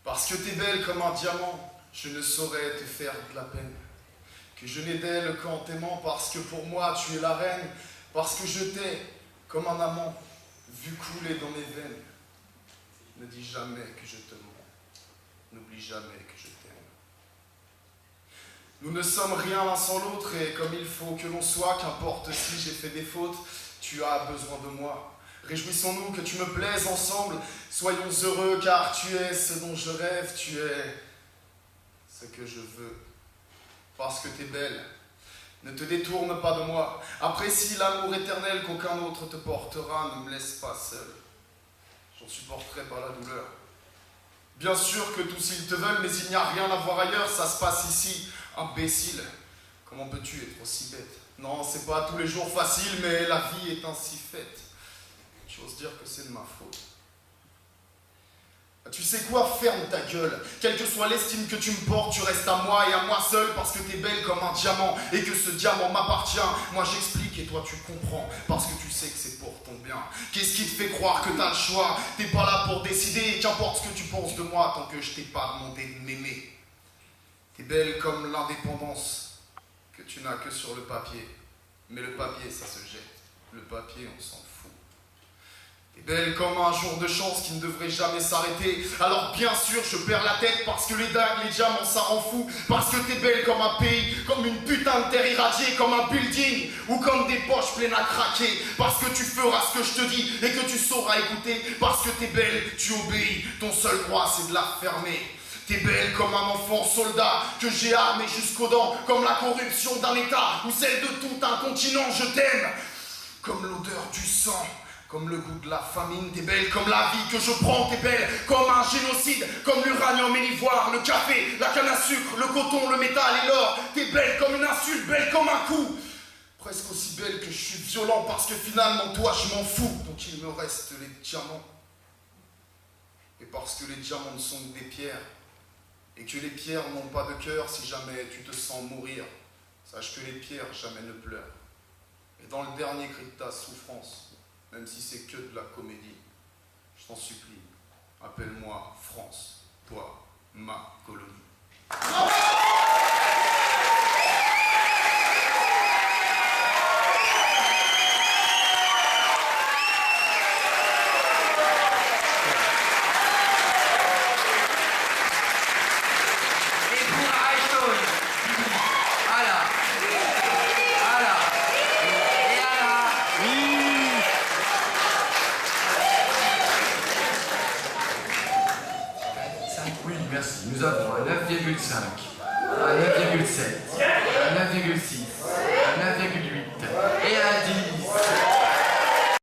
Parce que t'es belle comme un diamant, je ne saurais te faire de la peine. Que je n'ai d'elle qu'en t'aimant, parce que pour moi tu es la reine. Parce que je t'ai comme un amant, vu couler dans mes veines. Ne dis jamais que je te mens, n'oublie jamais que je t'aime. Nous ne sommes rien l'un sans l'autre, et comme il faut que l'on soit, qu'importe si j'ai fait des fautes, tu as besoin de moi. Réjouissons-nous que tu me plaises ensemble, soyons heureux car tu es ce dont je rêve, tu es ce que je veux. Parce que t'es belle, ne te détourne pas de moi, apprécie l'amour éternel qu'aucun autre te portera, ne me laisse pas seul, j'en supporterai pas la douleur. Bien sûr que tous ils te veulent, mais il n'y a rien à voir ailleurs, ça se passe ici, imbécile. Comment peux-tu être aussi bête? Non, c'est pas tous les jours facile, mais la vie est ainsi faite. J'ose dire que c'est de ma faute. Tu sais quoi? Ferme ta gueule. Quelle que soit l'estime que tu me portes, tu restes à moi et à moi seul parce que t'es belle comme un diamant et que ce diamant m'appartient. Moi j'explique et toi tu comprends parce que tu sais que c'est pour ton bien. Qu'est-ce qui te fait croire que t'as le choix? T'es pas là pour décider et qu'importe ce que tu penses de moi tant que je t'ai pas demandé de m'aimer. T'es belle comme l'indépendance que tu n'as que sur le papier. Mais le papier ça se jette. Le papier on s'en fout. T'es belle comme un jour de chance qui ne devrait jamais s'arrêter. Alors bien sûr je perds la tête parce que les dingues, les diamants ça rend fou. Parce que t'es belle comme un pays, comme une putain de terre irradiée, comme un building ou comme des poches pleines à craquer. Parce que tu feras ce que je te dis et que tu sauras écouter. Parce que t'es belle, tu obéis, ton seul droit c'est de la fermer. T'es belle comme un enfant soldat que j'ai armé jusqu'aux dents. Comme la corruption d'un état ou celle de tout un continent, je t'aime. Comme l'odeur du sang. Comme le goût de la famine, t'es belle comme la vie que je prends, t'es belle comme un génocide, comme l'uranium et l'ivoire, le café, la canne à sucre, le coton, le métal et l'or. T'es belle comme une insulte, belle comme un coup. Presque aussi belle que je suis violent parce que finalement toi je m'en fous. Donc il me reste les diamants. Et parce que les diamants ne sont que des pierres et que les pierres n'ont pas de cœur, si jamais tu te sens mourir, sache que les pierres jamais ne pleurent. Et dans le dernier cri de ta souffrance, même si c'est que de la comédie, je t'en supplie, appelle-moi France, toi, ma colonie. Nous avons un 9,5, un 9,7, un 9,6.